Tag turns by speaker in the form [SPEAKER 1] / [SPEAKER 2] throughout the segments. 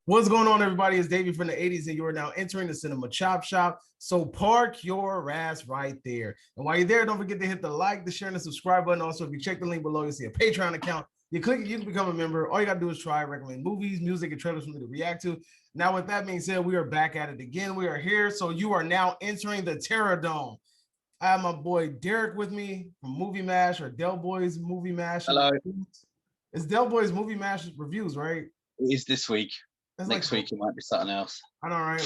[SPEAKER 1] What's going on, everybody? It's Davey from the 80s, and you are now entering the Cinema Chop Shop. So park your ass right there. And while you're there, don't forget to hit the like, the share, and the subscribe button. Also, if you check the link below, you'll see a Patreon account. You click it, you can become a member. All you got to do is try, recommend movies, music, and trailers for me to react to. Now, with that being said, we are back at it again. We are here. So you are now entering the Terrordome. I have my boy Derek with me from Movie Mash or Del Boys Movie Mash.
[SPEAKER 2] Hello.
[SPEAKER 1] It's Del Boys Movie Mash reviews, right?
[SPEAKER 2] It is this week.
[SPEAKER 1] It's
[SPEAKER 2] Next week it might be something else.
[SPEAKER 1] I know, right?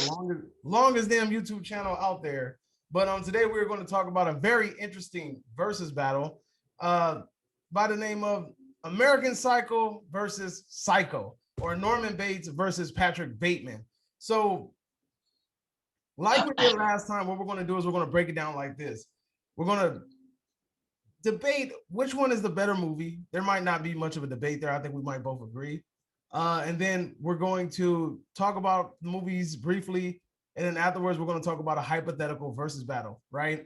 [SPEAKER 1] Longest damn YouTube channel out there. But today we're going to talk about a very interesting versus battle by the name of American Psycho versus Psycho, or Norman Bates versus Patrick Bateman. So, like we did last time, what we're going to do is we're going to break it down like this. We're going to debate which one is the better movie. There might not be much of a debate there. I think we might both agree. And then we're going to talk about the movies briefly. And then afterwards, we're going to talk about a hypothetical versus battle, right?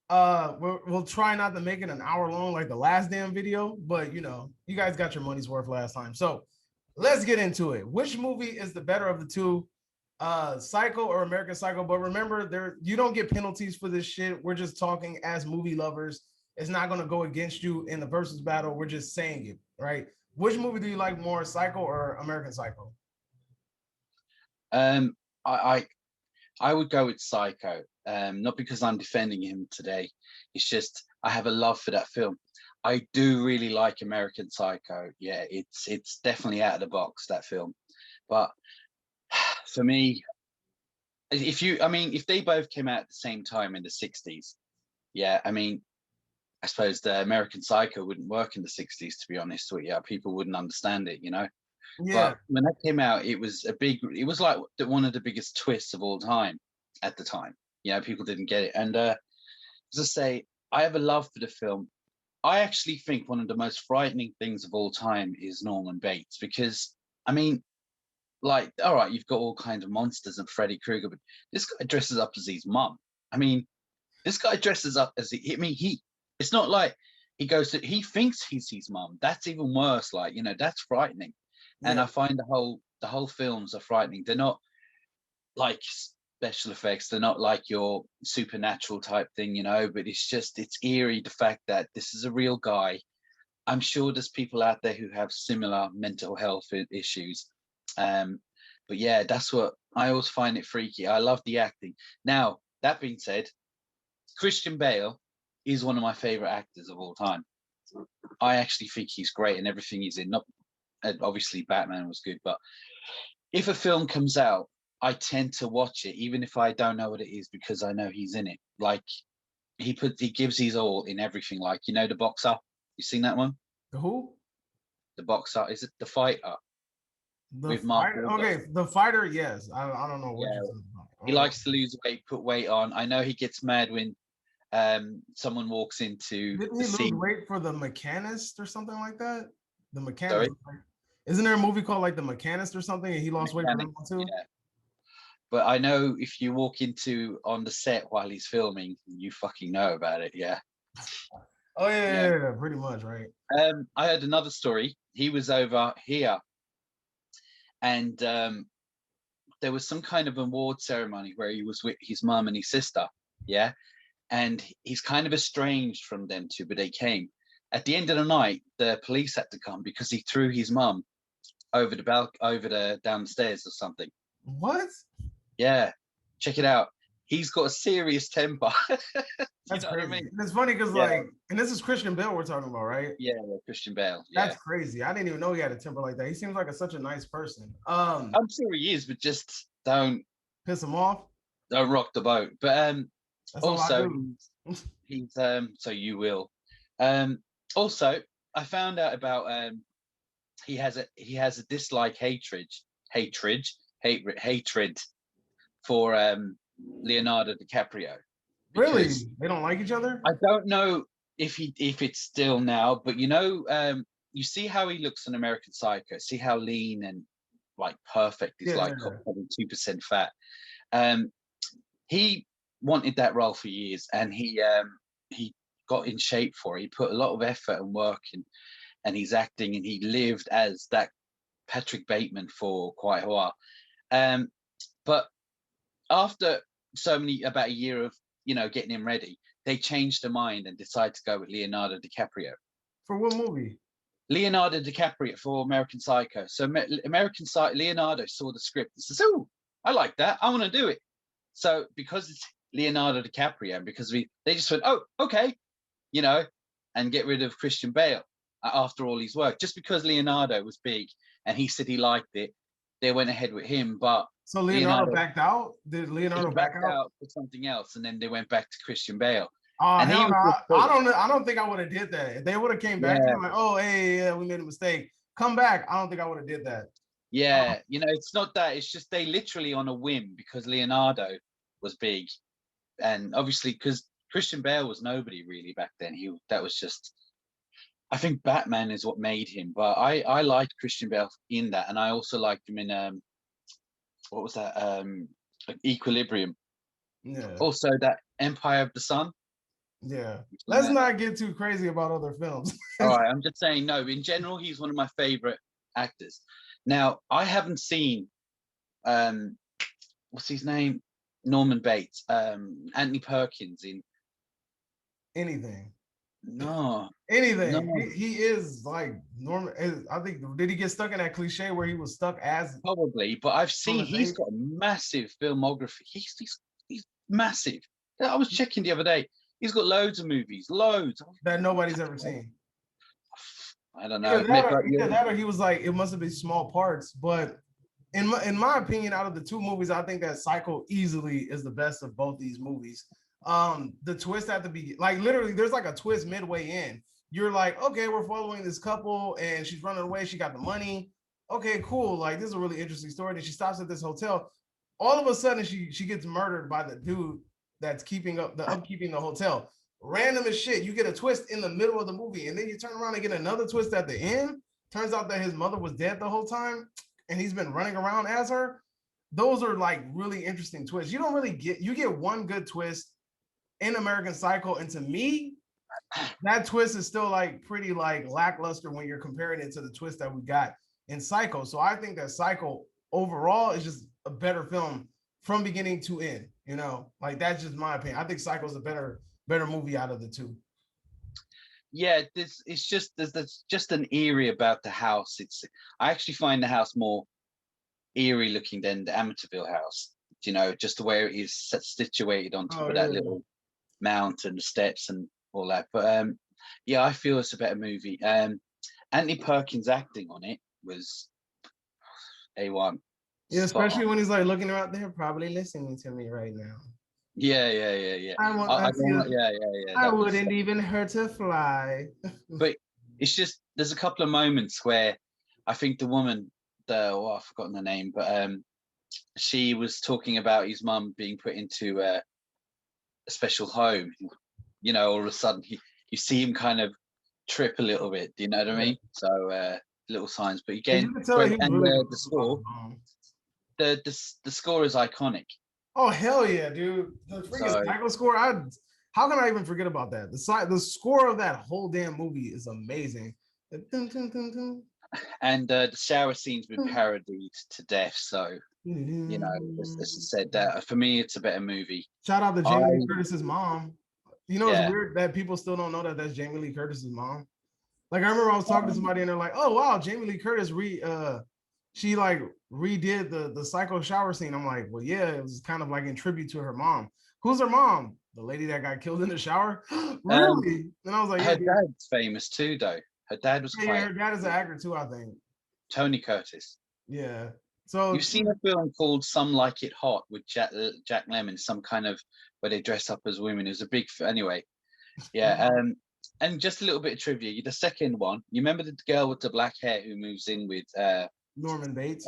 [SPEAKER 1] We'll try not to make it an hour long like the last damn video, but you know, you guys got your money's worth last time. So let's get into it. Which movie is the better of the two? Psycho or American Psycho? But remember, you don't get penalties for this shit. We're just talking as movie lovers. It's not going to go against you in the versus battle. We're just saying it, right? Which movie do you like more, Psycho or American Psycho?
[SPEAKER 2] I would go with Psycho. Not because I'm defending him today. It's just I have a love for that film. I do really like American Psycho. Yeah, it's definitely out of the box, that film. But for me, if they both came out at the same time in the 60s, yeah, I suppose the American Psycho wouldn't work in the 60s, to be honest with you. People wouldn't understand it, you know?
[SPEAKER 1] Yeah.
[SPEAKER 2] But when that came out, it was like one of the biggest twists of all time at the time. You know, people didn't get it. And as I say, I have a love for the film. I actually think one of the most frightening things of all time is Norman Bates, because, like, all right, you've got all kinds of monsters and Freddy Krueger, but this guy dresses up as his mum. This guy dresses up as it's not like he thinks he's his mum. That's even worse. Like, you know, that's frightening. Yeah. And I find the whole films are frightening. They're not like special effects. They're not like your supernatural type thing, you know, but it's eerie. The fact that this is a real guy. I'm sure there's people out there who have similar mental health issues. But yeah, that's what I always find it freaky. I love the acting. Now, that being said, Christian Bale is one of my favorite actors of all time. I actually think he's great in everything he's in. Not obviously Batman was good, but if a film comes out, I tend to watch it, even if I don't know what it is, because I know he's in it. Like he gives his all in everything. Like, you know, The Boxer. You seen that one?
[SPEAKER 1] The who?
[SPEAKER 2] The Boxer. Is it The Fighter?
[SPEAKER 1] The Fighter. Okay, The Fighter. Yes, I don't know what you're talking about.
[SPEAKER 2] He likes to lose weight, put weight on. I know he gets mad when someone walks into
[SPEAKER 1] Didn't
[SPEAKER 2] the
[SPEAKER 1] he
[SPEAKER 2] scene.
[SPEAKER 1] lose weight for The Mechanist or something like that? The Mechanist. Isn't there a movie called like The Mechanist or something, and he lost weight for that one too?
[SPEAKER 2] Yeah. But I know if you walk on the set while he's filming, you fucking know about it. Yeah.
[SPEAKER 1] Oh yeah, pretty much, right?
[SPEAKER 2] I heard another story. He was over here, and there was some kind of award ceremony where he was with his mum and his sister. Yeah. And he's kind of estranged from them two, but they came. At the end of the night, the police had to come because he threw his mum over the downstairs or something.
[SPEAKER 1] What?
[SPEAKER 2] Yeah, check it out. He's got a serious temper.
[SPEAKER 1] That's crazy. I mean? It's funny because and this is Christian Bale we're talking about, right?
[SPEAKER 2] Yeah, Christian Bale.
[SPEAKER 1] Yeah. That's crazy. I didn't even know he had a temper like that. He seems like such a nice person.
[SPEAKER 2] I'm sure he is, but just don't
[SPEAKER 1] piss him off.
[SPEAKER 2] Don't rock the boat. But
[SPEAKER 1] that's
[SPEAKER 2] also he's so you will. Also, I found out about he has a dislike hatred for Leonardo DiCaprio.
[SPEAKER 1] Really? They don't like each other?
[SPEAKER 2] I don't know if it's still now, but you know, you see how he looks in American Psycho. See how lean and like perfect. He's like probably 2% fat. He wanted that role for years, and he got in shape for it. He put a lot of effort and work and he's acting, and he lived as that Patrick Bateman for quite a while. But after about a year of getting him ready, they changed their mind and decided to go with Leonardo DiCaprio.
[SPEAKER 1] For what movie?
[SPEAKER 2] Leonardo DiCaprio for American Psycho. So American Psycho, Leonardo saw the script and says, "Oh, I like that. I want to do it." So because it's Leonardo DiCaprio, because they just went, "Oh, okay," and get rid of Christian Bale after all his work. Just because Leonardo was big and he said he liked it, they went ahead with him. But
[SPEAKER 1] So Leonardo backed out? Did Leonardo back out
[SPEAKER 2] for something else, and then they went back to Christian Bale?
[SPEAKER 1] Oh,
[SPEAKER 2] and
[SPEAKER 1] hell no. I don't think I would have did that. If they would have came back to me like, oh, hey, yeah, we made a mistake. Come back. I don't think I would have did that.
[SPEAKER 2] Yeah, it's not that. It's just they literally on a whim because Leonardo was big. And obviously because Christian Bale was nobody really back then. That was just, I think Batman is what made him. But I liked Christian Bale in that. And I also liked him in, what was that? Equilibrium.
[SPEAKER 1] Yeah.
[SPEAKER 2] Also that Empire of the Sun.
[SPEAKER 1] Yeah, let's not get too crazy about other films.
[SPEAKER 2] All right, I'm just saying, no, in general, he's one of my favorite actors. Now, I haven't seen, what's his name? Norman Bates, Anthony Perkins in
[SPEAKER 1] anything.
[SPEAKER 2] No.
[SPEAKER 1] Anything. No. He is like Norman. I think, did he get stuck in that cliche where he was stuck as?
[SPEAKER 2] Probably, but I've seen he's got a massive filmography. He's massive. I was checking the other day. He's got loads of movies, loads
[SPEAKER 1] that nobody's ever seen.
[SPEAKER 2] I don't know.
[SPEAKER 1] Either that or he was like, it must have been small parts. But in my opinion, out of the two movies, I think that Psycho easily is the best of both these movies. The twist at the beginning, like literally, there's like a twist midway in. You're like, okay, we're following this couple, and she's running away. She got the money. Okay, cool. Like this is a really interesting story. And she stops at this hotel. All of a sudden, she gets murdered by the dude that's keeping the hotel. Random as shit. You get a twist in the middle of the movie, and then you turn around and get another twist at the end. Turns out that his mother was dead the whole time, and he's been running around as her. Those are like really interesting twists. You don't really get one good twist in American Psycho, and to me, that twist is still like pretty like lackluster when you're comparing it to the twist that we got in Psycho. So I think that Psycho overall is just a better film from beginning to end. Like that's just my opinion. I think Psycho is a better movie out of the two.
[SPEAKER 2] Yeah, there's just an eerie about the house. I actually find the house more eerie looking than the Amityville house. Just the way it is situated on top of that little mountain, steps, and all that. But yeah, I feel it's a better movie. Anthony Perkins' acting on it was A1.
[SPEAKER 1] Yeah, especially when he's like looking around there, probably listening to me right now.
[SPEAKER 2] Yeah.
[SPEAKER 1] I wouldn't even hurt to fly.
[SPEAKER 2] But it's just there's a couple of moments where I think the woman, I've forgotten the name, but she was talking about his mum being put into a special home. All of a sudden you see him kind of trip a little bit. Do you know what I mean? So little signs, but again, the score. The score is iconic.
[SPEAKER 1] Oh hell yeah, dude! The freaking Psycho score. How can I even forget about that? The score of that whole damn movie is amazing.
[SPEAKER 2] And the shower scene's been parodied to death. So as I said, that for me, it's a better movie.
[SPEAKER 1] Shout out to Jamie Lee Curtis's mom. It's weird that people still don't know that that's Jamie Lee Curtis's mom. Like I remember I was talking to somebody and they're like, "Oh wow, Jamie Lee Curtis she like redid the Psycho shower scene." I'm like, well, yeah, it was kind of like in tribute to her mom. Who's her mom? The lady that got killed in the shower? Really? And I was like,
[SPEAKER 2] her dad's famous too, though. Her dad was
[SPEAKER 1] her dad is an actor too, I think.
[SPEAKER 2] Tony Curtis.
[SPEAKER 1] Yeah. So
[SPEAKER 2] you've seen a film called Some Like It Hot with Jack Lemmon, some kind of where they dress up as women. It was a big anyway. Yeah. And just a little bit of trivia. The second one, you remember the girl with the black hair who moves in with
[SPEAKER 1] Norman Bates?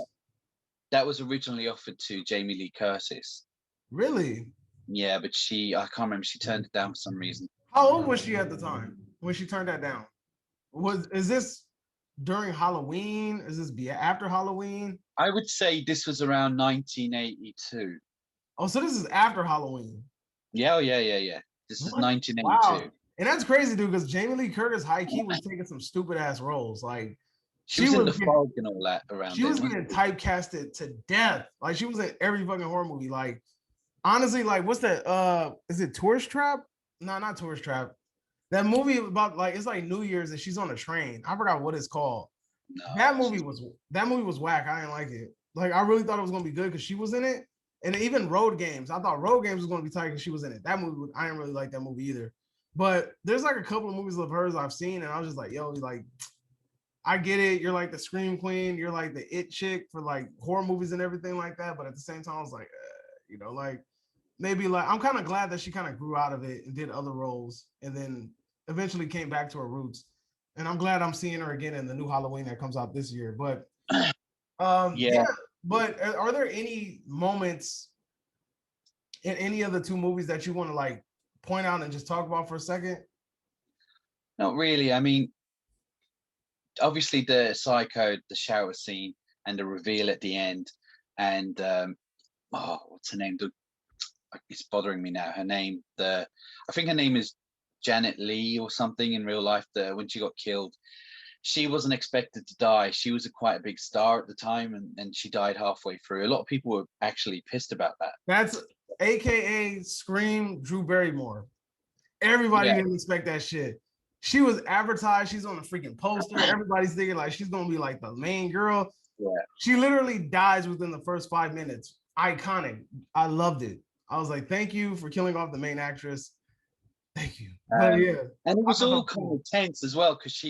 [SPEAKER 2] That was originally offered to Jamie Lee Curtis.
[SPEAKER 1] Really?
[SPEAKER 2] Yeah, but I can't remember. She turned it down for some reason.
[SPEAKER 1] How old was she at the time when she turned that down? Is this during Halloween? Is this after Halloween?
[SPEAKER 2] I would say this was around 1982.
[SPEAKER 1] Oh, so this is after Halloween.
[SPEAKER 2] Yeah. This is 1982.
[SPEAKER 1] Wow. And that's crazy, dude, because Jamie Lee Curtis high key was taking some stupid ass roles. Like
[SPEAKER 2] She was in the fog and all that around
[SPEAKER 1] she
[SPEAKER 2] then.
[SPEAKER 1] was getting typecasted to death. Like she was in every fucking horror movie. Like honestly, like what's that? Is it Tourist Trap? No, not Tourist Trap. That movie about like it's like New Year's and she's on a train. I forgot what it's called.
[SPEAKER 2] No,
[SPEAKER 1] That movie was whack. I didn't like it. Like I really thought it was gonna be good because she was in it. And even Road Games, I thought Road Games was gonna be tight because she was in it. That movie, I didn't really like that movie either. But there's like a couple of movies of hers I've seen, and I was just like, yo, like I get it. You're like the scream queen. You're like the it chick for like horror movies and everything like that. But at the same time, I was like, like maybe like I'm kind of glad that she kind of grew out of it and did other roles, and then eventually came back to her roots. And I'm glad I'm seeing her again in the new Halloween that comes out this year. But
[SPEAKER 2] yeah.
[SPEAKER 1] But are there any moments in any of the two movies that you want to like point out and just talk about for a second?
[SPEAKER 2] Not really. I mean, obviously the Psycho, the shower scene, and the reveal at the end, and what's her name? It's bothering me now. Her name, I think her name is Janet Leigh or something in real life. When she got killed, she wasn't expected to die. She was quite a big star at the time, and she died halfway through. A lot of people were actually pissed about that.
[SPEAKER 1] That's AKA Scream Drew Barrymore. Everybody didn't expect that shit. She was advertised. She's on the freaking poster. Everybody's thinking like she's gonna be like the main girl.
[SPEAKER 2] Yeah.
[SPEAKER 1] She literally dies within the first 5 minutes. Iconic. I loved it. I was like, thank you for killing off the main actress. Thank you. But yeah.
[SPEAKER 2] And it was all kind of tense as well, because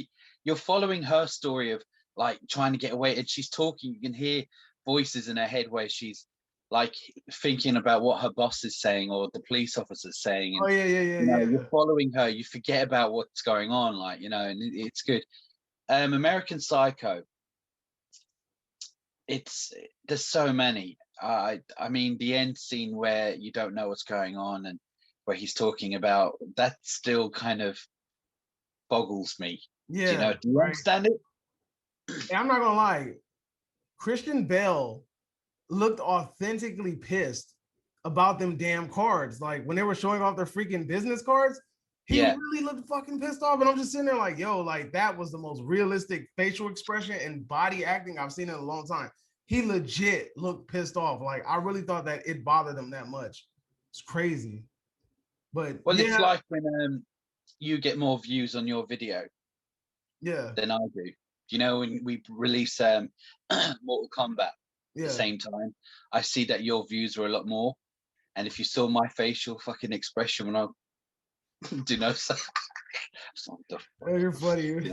[SPEAKER 2] you're following her story of like trying to get away, and she's talking. You can hear voices in her head where she's like thinking about what her boss is saying or the police officer's saying. And, you're following her. You forget about what's going on, like, and it's good. American Psycho. There's so many. I mean, the end scene where you don't know what's going on and where he's talking about that still kind of boggles me.
[SPEAKER 1] Yeah.
[SPEAKER 2] Do you understand it?
[SPEAKER 1] Yeah, I'm not gonna lie. Christian Bale looked authentically pissed about them damn cards. Like when they were showing off their freaking business cards, he really looked fucking pissed off. And I'm just sitting there like, yo, like that was the most realistic facial expression and body acting I've seen in a long time. He legit looked pissed off. Like I really thought that it bothered him that much. It's crazy. But
[SPEAKER 2] it's like when you get more views on your video than I do. When we release Mortal Kombat at the same time, I see that your views are a lot more. And if you saw my facial fucking expression when I
[SPEAKER 1] you're funny.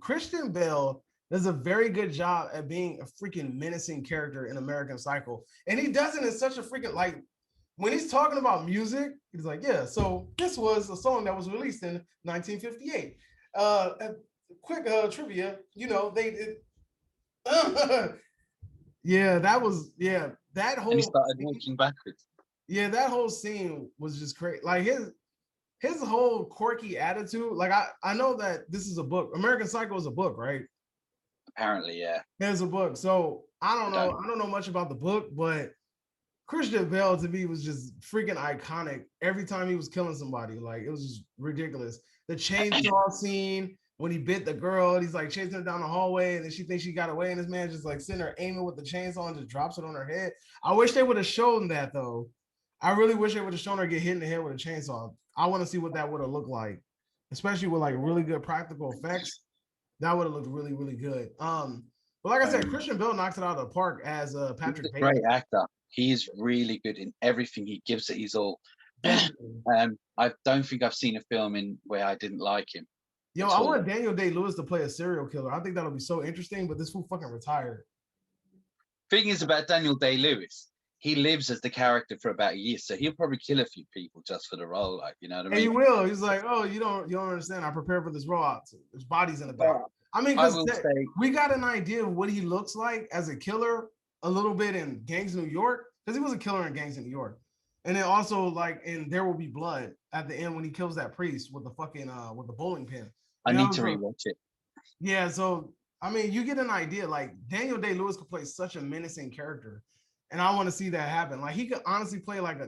[SPEAKER 1] Christian Bale does a very good job at being a freaking menacing character in American Psycho. And he does it in such a freaking like when he's talking about music, he's like, yeah, so this was a song that was released in 1958. Quick trivia, they did. That whole.
[SPEAKER 2] And he started walking backwards.
[SPEAKER 1] Yeah, that whole scene was just crazy. Like his whole quirky attitude. Like I know that this is a book. American Psycho is a book, right?
[SPEAKER 2] Apparently, yeah.
[SPEAKER 1] There's a book. So I don't know. I don't know much about the book, but Christian Bale to me was just freaking iconic every time he was killing somebody. Like it was just ridiculous. The chainsaw scene when he bit the girl and he's like chasing her down the hallway and then she thinks she got away and this man just like sitting there aiming with the chainsaw and just drops it on her head. I wish they would have shown that though. I really wish they would have shown her get hit in the head with a chainsaw. I want to see what that would have looked like, especially with like really good practical effects. That would have looked really, really good. But like I said, Christian Bale knocks it out of the park as Patrick Bateman.
[SPEAKER 2] Great actor. He's really good in everything he gives it. He's all. I don't think I've seen a film in where I didn't like him.
[SPEAKER 1] Yo, I want Daniel Day-Lewis to play a serial killer. I think that'll be so interesting. But this fool fucking retired.
[SPEAKER 2] Thing is about Daniel Day-Lewis, he lives as the character for about a year, so he'll probably kill a few people just for the role. Like, you know what I mean?
[SPEAKER 1] And he will. He's like, oh, you don't understand. I prepared for this role. There's bodies in the back. I mean, because we got an idea of what he looks like as a killer a little bit in Gangs of New York, because he was a killer in Gangs of New York. And then also like in There Will Be Blood at the end when he kills that priest with the fucking with the bowling pin.
[SPEAKER 2] I need to rewatch it.
[SPEAKER 1] Yeah, so I mean, you get an idea. Like Daniel Day-Lewis could play such a menacing character, and I want to see that happen. Like he could honestly play like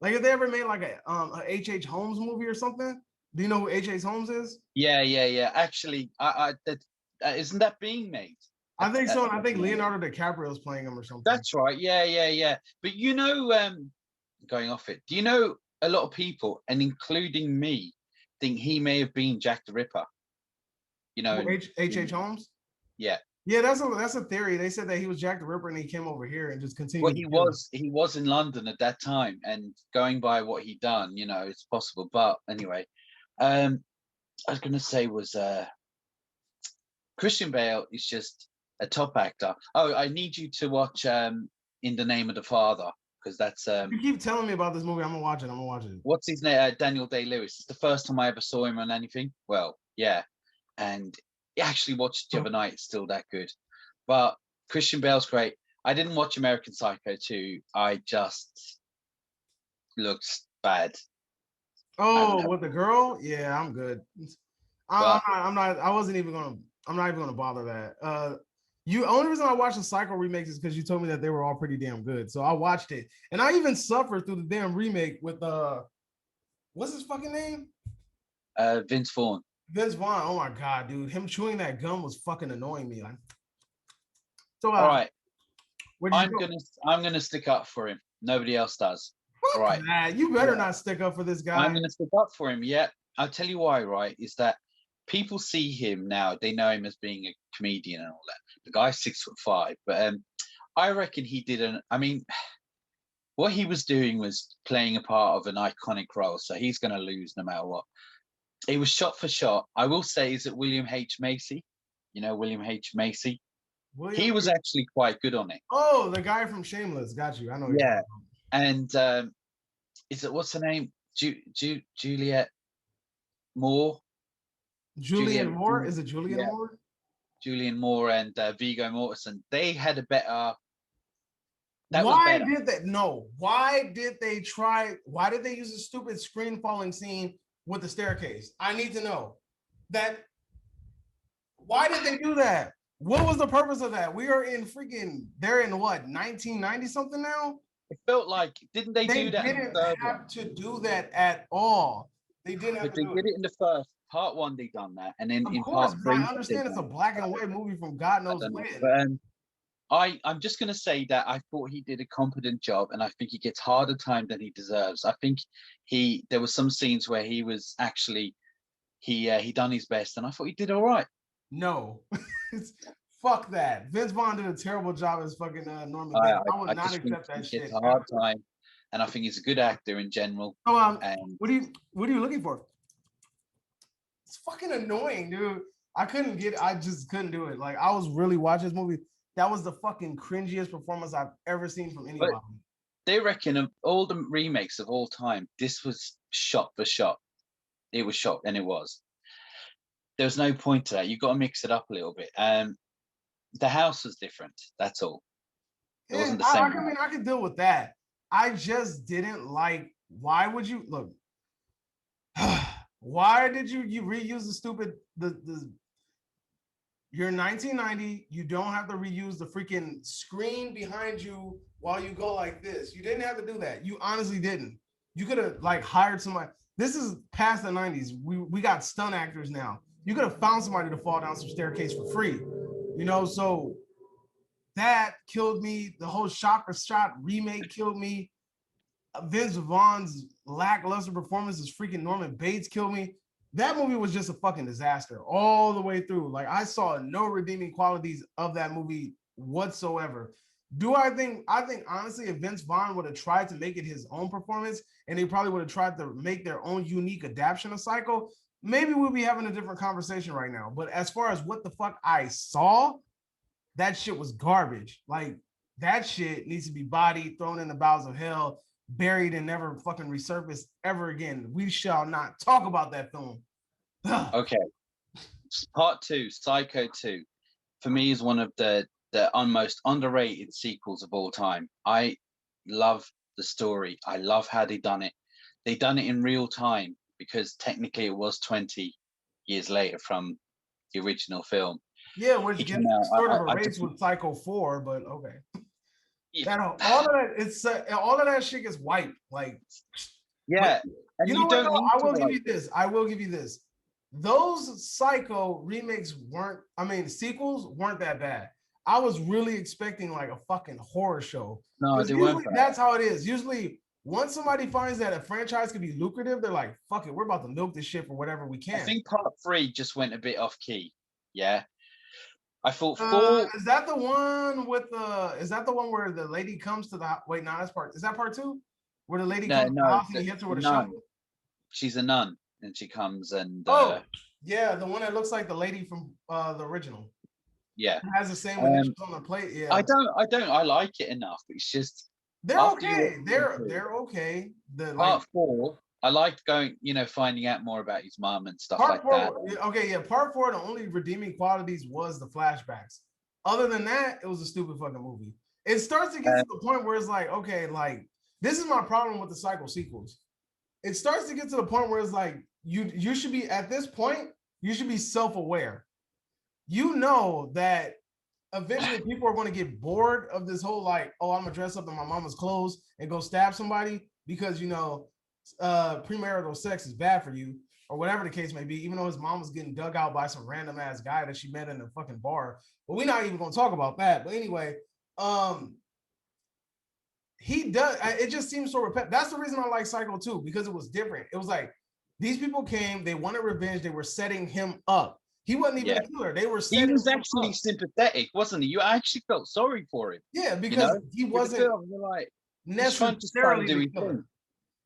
[SPEAKER 1] if they ever made like a H.H. Holmes movie or something, Do you know who H.H. Holmes is?
[SPEAKER 2] Yeah. Actually, isn't that being made?
[SPEAKER 1] I think so, and I think Leonardo DiCaprio is playing him or something.
[SPEAKER 2] That's right. Yeah. But you know, going off it, do you know a lot of people, and including me, think he may have been Jack the Ripper? You know,
[SPEAKER 1] H.H. Holmes?
[SPEAKER 2] Yeah.
[SPEAKER 1] Yeah, that's a theory. They said that he was Jack the Ripper and he came over here and just
[SPEAKER 2] Well,
[SPEAKER 1] continued.
[SPEAKER 2] he was in London at that time, and going by what he'd done, you know, it's possible. But anyway, I was going to say was Christian Bale is just a top actor. Oh, I need you to watch In the Name of the Father, because that's
[SPEAKER 1] You keep telling me about this movie. I'm gonna watch it. I'm gonna watch it.
[SPEAKER 2] what's his name? Daniel Day-Lewis. It's the first time I ever saw him on anything. Well, yeah, and I actually watched the other night. It's still that good. But Christian Bale's great. I didn't watch American Psycho 2. I just looked bad.
[SPEAKER 1] Oh, with the girl? Yeah, I'm good.
[SPEAKER 2] But
[SPEAKER 1] I'm not. I wasn't even gonna. I'm not even gonna bother that. You only reason I watched the Psycho remakes is because you told me that they were all pretty damn good. So I watched it, and I even suffered through the damn remake with what's his fucking name?
[SPEAKER 2] Vince Vaughn.
[SPEAKER 1] Vince Vaughn. Oh my god, dude, him chewing that gum was fucking annoying me. Like, so
[SPEAKER 2] all right,
[SPEAKER 1] I'm
[SPEAKER 2] gonna stick up for him. Nobody else does.
[SPEAKER 1] Fuck
[SPEAKER 2] right.
[SPEAKER 1] That. You better not stick up for this guy.
[SPEAKER 2] I'm gonna stick up for him. Yeah, I'll tell you why. Right, is that people see him now. They know him as being a comedian and all that. The guy's 6'5", but I reckon he didn't. I mean, what he was doing was playing a part of an iconic role, so he's going to lose no matter what. It was shot for shot. I will say, is it William H. Macy? You know William H. Macy? He was actually quite good on it.
[SPEAKER 1] Oh, the guy from Shameless. Got you. I know.
[SPEAKER 2] Yeah. And is it, what's her name? Juliette Moore?
[SPEAKER 1] Julianne Moore? Is it Julianne Moore?
[SPEAKER 2] Julianne Moore and Viggo Mortensen. They had a better.
[SPEAKER 1] Why did they? No. Why did they try? Why did they use a stupid screen falling scene with the staircase? I need to know that. Why did they do that? What was the purpose of that? We are in freaking. They're in what 1990 something now.
[SPEAKER 2] It felt like didn't they do that?
[SPEAKER 1] They didn't have to do that at all. They didn't.
[SPEAKER 2] But they did it in the first part one. They done that, and then in
[SPEAKER 1] course,
[SPEAKER 2] part 3,
[SPEAKER 1] I understand it's a black and white movie from God knows when.
[SPEAKER 2] But I'm just going to say that I thought he did a competent job, and I think he gets harder time than he deserves. I think there was some scenes where he was actually he done his best, and I thought he did all right.
[SPEAKER 1] No, fuck that. Vince Vaughn did a terrible job as fucking Norman Bates. I would not accept that shit.
[SPEAKER 2] It's a hard time, and I think he's a good actor in general.
[SPEAKER 1] So,
[SPEAKER 2] and
[SPEAKER 1] what are you looking for? It's fucking annoying, dude. I just couldn't do it. Like, I was really watching this movie. That was the fucking cringiest performance I've ever seen from anybody. But
[SPEAKER 2] they reckon of all the remakes of all time, this was shot for shot. It was shot, and it was. There was no point to that. You've got to mix it up a little bit. The house was different. That's all. It wasn't the same.
[SPEAKER 1] I mean, I could deal with that. I just didn't like. Why would you look? Why did you reuse the stupid You're 1990. You don't have to reuse the freaking screen behind you while you go like this. You didn't have to do that. You honestly didn't. You could have like hired somebody. This is past the 90s. We got stunt actors now. You could have found somebody to fall down some staircase for free. You know, so that killed me. The whole shot for shot remake killed me. Vince Vaughn's lackluster performance as freaking Norman Bates killed me. That movie was just a fucking disaster all the way through. Like, I saw no redeeming qualities of that movie whatsoever. I think honestly, if Vince Vaughn would have tried to make it his own performance, and they probably would have tried to make their own unique adaptation of Psycho, maybe we'll be having a different conversation right now. But as far as what the fuck I saw, that shit was garbage. Like, that shit needs to be bodied, thrown in the bowels of hell, buried, and never fucking resurfaced ever again. We shall not talk about that film.
[SPEAKER 2] Okay. Part 2, Psycho 2, for me is one of the most underrated sequels of all time. I love the story. I love how they done it. They done it in real time, because technically it was 20 years later from the original film.
[SPEAKER 1] Yeah, which gets sort of a race with Psycho 4, but okay. Yeah. All of that shit gets wiped. Like,
[SPEAKER 2] yeah, And
[SPEAKER 1] You know
[SPEAKER 2] you
[SPEAKER 1] what
[SPEAKER 2] don't
[SPEAKER 1] though?
[SPEAKER 2] need
[SPEAKER 1] I
[SPEAKER 2] to
[SPEAKER 1] will give
[SPEAKER 2] like
[SPEAKER 1] you this. I will give you this. Those Psycho remakes weren't, I mean, sequels weren't that bad. I was really expecting like a fucking horror show.
[SPEAKER 2] no,
[SPEAKER 1] Because
[SPEAKER 2] they weren't
[SPEAKER 1] usually
[SPEAKER 2] bad.
[SPEAKER 1] that's how it is. Usually, once somebody finds that a franchise could be lucrative, they're like, fuck it, we're about to milk this shit for whatever we
[SPEAKER 2] I
[SPEAKER 1] can.
[SPEAKER 2] think part 3 just went a bit off key. Yeah. I thought 4.
[SPEAKER 1] Is that the one with the, is that the one where the lady comes to the, wait, no, that's part, is that part 2? Where the lady
[SPEAKER 2] No,
[SPEAKER 1] comes to the
[SPEAKER 2] no,
[SPEAKER 1] house and he hits her
[SPEAKER 2] the
[SPEAKER 1] with a
[SPEAKER 2] nun.
[SPEAKER 1] shovel?
[SPEAKER 2] She's a nun, and she comes and
[SPEAKER 1] Oh, yeah, the one that looks like the lady from the original.
[SPEAKER 2] yeah.
[SPEAKER 1] It has the same initials on the plate. Yeah,
[SPEAKER 2] I like it enough. It's just
[SPEAKER 1] they're
[SPEAKER 2] after you
[SPEAKER 1] okay.
[SPEAKER 2] watch
[SPEAKER 1] They're okay. The like
[SPEAKER 2] part 4, I liked going, finding out more about his mum and stuff
[SPEAKER 1] part
[SPEAKER 2] like that.
[SPEAKER 1] four. Okay, yeah, part 4. The only redeeming qualities was the flashbacks. Other than that, it was a stupid fucking movie. It starts to get to the point where it's like, okay, like this is my problem with the cycle sequels. It starts to get to the point where it's like you should be at this point. You should be self-aware. You know that eventually people are going to get bored of this whole like, oh, I'm gonna dress up in my mama's clothes and go stab somebody because premarital sex is bad for you or whatever the case may be, even though his mom was getting dug out by some random ass guy that she met in a fucking bar. But we're not even gonna talk about that. But anyway, he does, it just seems so repetitive. That's the reason I like Psycho 2, because it was different. It was like these people came, they wanted revenge, they were setting him up. He wasn't even a killer. They were setting
[SPEAKER 2] He was
[SPEAKER 1] him
[SPEAKER 2] actually
[SPEAKER 1] up.
[SPEAKER 2] sympathetic, wasn't he? You actually felt sorry for him.
[SPEAKER 1] Yeah, because he wasn't
[SPEAKER 2] Like he's trying to
[SPEAKER 1] necessarily
[SPEAKER 2] do
[SPEAKER 1] the
[SPEAKER 2] his
[SPEAKER 1] killer.
[SPEAKER 2] thing.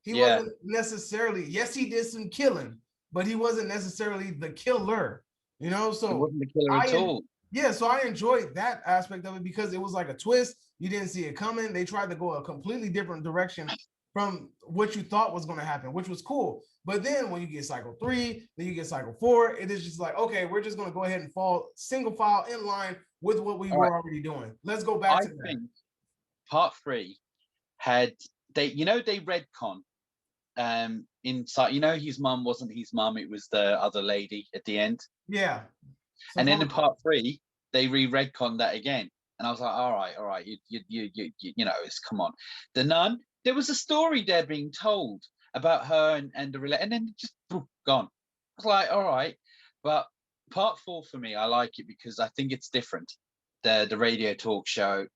[SPEAKER 1] He wasn't necessarily, yes, he did some killing, but he wasn't necessarily the killer, So
[SPEAKER 2] he wasn't the killer at all.
[SPEAKER 1] Yeah, so I enjoyed that aspect of it because it was like a twist. You didn't see it coming. They tried to go a completely different direction from what you thought was going to happen, which was cool. But then when you get Cycle 3, then you get Cycle 4, it is just like, okay, we're just going to go ahead and fall single file in line with what we were already doing. Let's go back to that. I think
[SPEAKER 2] part 3 had they retcon inside, his mum wasn't his mum, it was the other lady at the end.
[SPEAKER 1] Yeah.
[SPEAKER 2] And then in part 3, they re-retconned that again. And I was like, all right, it's come on. The nun, there was a story there being told about her and the relation, and then just gone. I was like, all right. But part 4 for me, I like it because I think it's different. The radio talk show.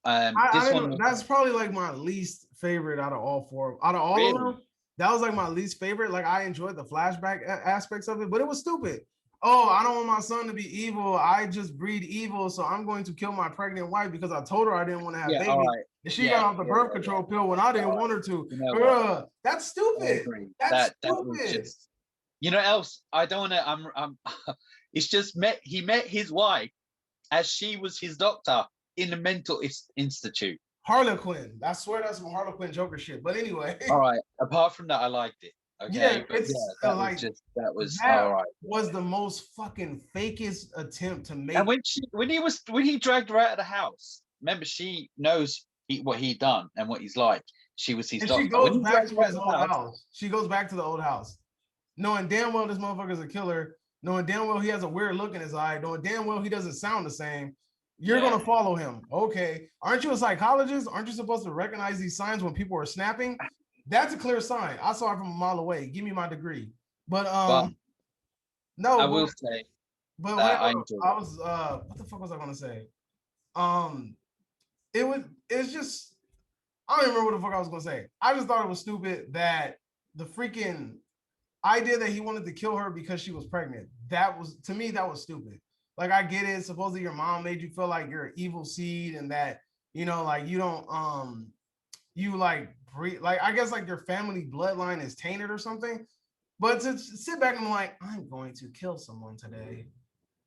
[SPEAKER 1] That's probably like my least favorite out of all 4. Out of all of them, that was like my least favorite. Like I enjoyed the flashback aspects of it, but it was stupid. Oh, I don't want my son to be evil. I just breed evil, so I'm going to kill my pregnant wife because I told her I didn't want to have babies. Right. And she got off the birth control pill when I didn't want her to. That's stupid. That's stupid.
[SPEAKER 2] Was just, else I don't want to. I'm it's just he met his wife as she was his doctor in the mental institute.
[SPEAKER 1] Harlequin. I swear that's some Harlequin Joker shit. But anyway.
[SPEAKER 2] All right. Apart from that, I liked it. Okay.
[SPEAKER 1] Yeah, that
[SPEAKER 2] all right.
[SPEAKER 1] Was the most fucking fakest attempt to make.
[SPEAKER 2] And when he dragged her out of the house, remember she knows what he done and what he's like. She was his doctor.
[SPEAKER 1] She goes back to his old house. She goes back to the old house, knowing damn well this motherfucker's a killer, knowing damn well he has a weird look in his eye, knowing damn well he doesn't sound the same. You're gonna follow him. Okay. Aren't you a psychologist? Aren't you supposed to recognize these signs when people are snapping? That's a clear sign. I saw it from a mile away. Give me my degree. But no,
[SPEAKER 2] I will say.
[SPEAKER 1] But I was what the fuck was I gonna say? It's just I don't even remember what the fuck I was gonna say. I just thought it was stupid that the freaking idea that he wanted to kill her because she was pregnant. That was, to me, that was stupid. Like, I get it. Supposedly your mom made you feel like you're an evil seed and that, like you don't you like breed, like I guess like your family bloodline is tainted or something. But to sit back and be like, I'm going to kill someone today.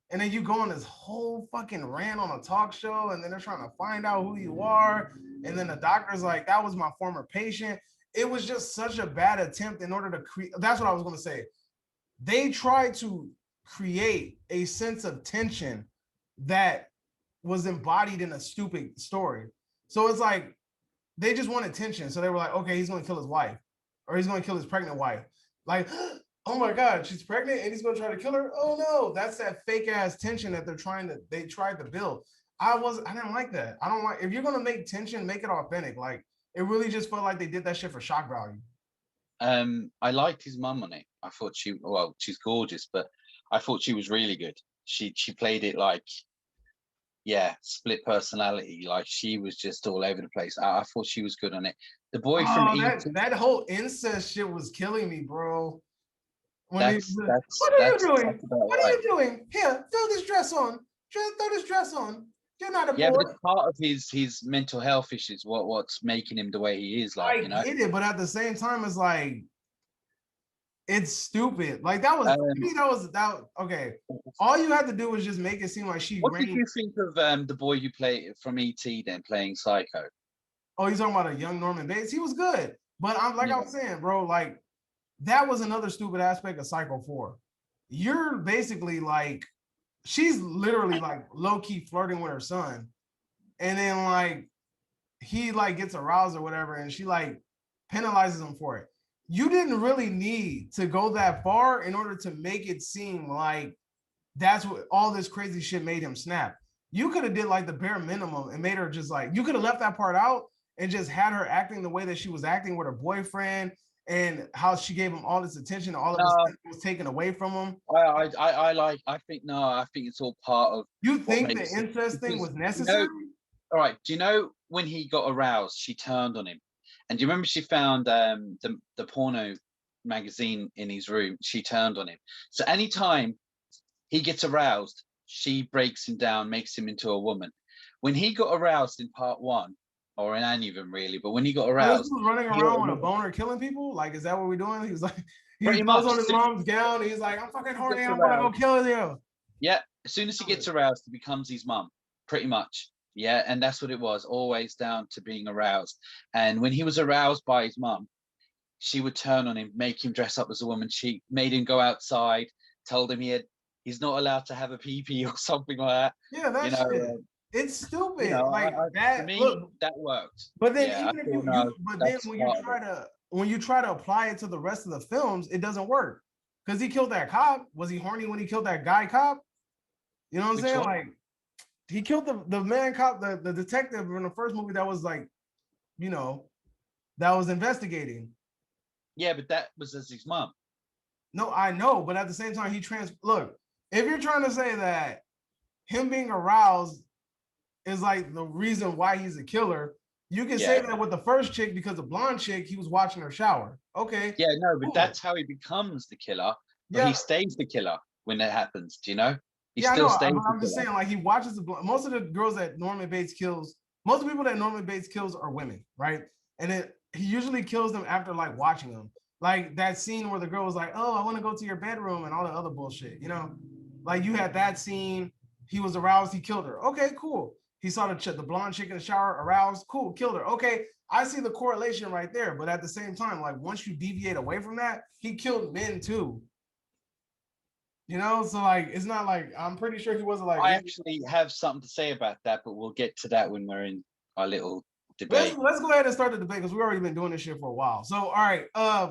[SPEAKER 1] And then you go on this whole fucking rant on a talk show, and then they're trying to find out who you are. And then the doctor's like, that was my former patient. It was just such a bad attempt in order to create. That's what I was going to say. They tried to create a sense of tension that was embodied in a stupid story. So it's like, they just wanted tension. So they were like, okay, he's going to kill his wife, or he's going to kill his pregnant wife. Like, oh my God, she's pregnant and he's going to try to kill her. Oh no, that's that fake ass tension that they tried to build. I didn't like that. I don't like, if you're going to make tension, make it authentic. Like, it really just felt like they did that shit for shock value.
[SPEAKER 2] I liked his mum on it. I thought she's gorgeous, but I thought she was really good. She played it like, yeah, split personality. Like she was just all over the place. I thought she was good on it. The boy from
[SPEAKER 1] Oh,
[SPEAKER 2] E.T.
[SPEAKER 1] that whole incest shit was killing me, bro. When he,
[SPEAKER 2] That's
[SPEAKER 1] what are you doing?
[SPEAKER 2] that's about
[SPEAKER 1] What are
[SPEAKER 2] right.
[SPEAKER 1] you doing? Here, throw this dress on. Throw this dress on. You're not a
[SPEAKER 2] Yeah,
[SPEAKER 1] boy.
[SPEAKER 2] but it's part of his mental health issues. What's making him the way he is, like,
[SPEAKER 1] I get it, but at the same time, it's like it's stupid. Like that was to
[SPEAKER 2] Um,
[SPEAKER 1] me, that okay. All you had to do was just make it seem like she
[SPEAKER 2] what did
[SPEAKER 1] ran.
[SPEAKER 2] you think of the boy who played from E.T. then playing Psycho?
[SPEAKER 1] Oh, you're talking about a young Norman Bates. He was good, but I'm like I
[SPEAKER 2] Yeah.
[SPEAKER 1] was saying, bro. Like that was another stupid aspect of Psycho 4. You're basically like she's literally like low key flirting with her son, and then like he like gets aroused or whatever, and she like penalizes him for it. You didn't really need to go that far in order to make it seem like that's what all this crazy shit made him snap. You could have did like the bare minimum and made her just like you could have left that part out and just had her acting the way that she was acting with her boyfriend and how she gave him all this attention, all of this
[SPEAKER 2] No,
[SPEAKER 1] was taken away from him.
[SPEAKER 2] I like. I think no. I think it's all part of
[SPEAKER 1] You
[SPEAKER 2] what
[SPEAKER 1] think the
[SPEAKER 2] makes it
[SPEAKER 1] incest thing
[SPEAKER 2] because
[SPEAKER 1] was necessary?
[SPEAKER 2] all right. Do you know when he got aroused, she turned on him, and do you remember she found the porno magazine in his room? She turned on him. So anytime he gets aroused, she breaks him down, makes him into a woman. When he got aroused in part one, or in any of them really, but when he got
[SPEAKER 1] Oh, this
[SPEAKER 2] aroused,
[SPEAKER 1] was running
[SPEAKER 2] he
[SPEAKER 1] around with a boner killing people? Like, is that what we're doing? He was like, he
[SPEAKER 2] pretty
[SPEAKER 1] throws
[SPEAKER 2] much
[SPEAKER 1] on
[SPEAKER 2] as
[SPEAKER 1] his
[SPEAKER 2] soon
[SPEAKER 1] mom's gown and he's like, I'm fucking
[SPEAKER 2] as he
[SPEAKER 1] horny,
[SPEAKER 2] gets
[SPEAKER 1] I'm gonna go
[SPEAKER 2] aroused,
[SPEAKER 1] kill you.
[SPEAKER 2] yeah, as soon as he gets aroused, he becomes his mum, pretty much. Yeah, and that's what it was, always down to being aroused. And when he was aroused by his mum, she would turn on him, make him dress up as a woman. She made him go outside, told him he's not allowed to have a pee pee or something like that.
[SPEAKER 1] Yeah, that
[SPEAKER 2] You know,
[SPEAKER 1] shit. It's stupid. Like
[SPEAKER 2] for
[SPEAKER 1] that.
[SPEAKER 2] me
[SPEAKER 1] Look,
[SPEAKER 2] that worked.
[SPEAKER 1] but then
[SPEAKER 2] Yeah, I
[SPEAKER 1] even if
[SPEAKER 2] thought
[SPEAKER 1] you
[SPEAKER 2] no,
[SPEAKER 1] but then
[SPEAKER 2] that's
[SPEAKER 1] when you
[SPEAKER 2] part of it.
[SPEAKER 1] try to apply it to the rest of the films, it doesn't work. Because he killed that cop. Was he horny when he killed that guy cop? You know what I'm
[SPEAKER 2] Which
[SPEAKER 1] saying?
[SPEAKER 2] one?
[SPEAKER 1] Like he killed the man cop, the detective in the first movie that was like, you know, that was investigating.
[SPEAKER 2] Yeah, but that was as his mum.
[SPEAKER 1] No, I know, but at the same time, look, if you're trying to say that him being aroused is like the reason why he's a killer, you can say
[SPEAKER 2] Yeah.
[SPEAKER 1] that with the first chick because the blonde chick, he was watching her shower. Okay,
[SPEAKER 2] Yeah, no, but
[SPEAKER 1] cool.
[SPEAKER 2] that's how he becomes the killer, but he
[SPEAKER 1] Yeah,
[SPEAKER 2] stays the killer when that happens. Do you know? He
[SPEAKER 1] yeah, I
[SPEAKER 2] still
[SPEAKER 1] know.
[SPEAKER 2] stays
[SPEAKER 1] But
[SPEAKER 2] the
[SPEAKER 1] I'm just
[SPEAKER 2] killer.
[SPEAKER 1] saying, like, he watches most of the girls that Norman Bates kills, most of the people that Norman Bates kills are women, right? And then he usually kills them after like watching them. Like that scene where the girl was like, "Oh, I want to go to your bedroom," and all the other bullshit, you know? Like you had that scene. He was aroused. He killed her. Okay, cool. He saw the blonde chick in the shower, aroused. Cool, killed her. Okay, I see the correlation right there. But at the same time, like once you deviate away from that, he killed men too. You know, so like it's not like I'm pretty sure he wasn't like
[SPEAKER 2] I actually have something to say about that, but we'll get to that when we're in our little debate.
[SPEAKER 1] let's go ahead and start the debate because we've already been doing this shit for a while. So all right,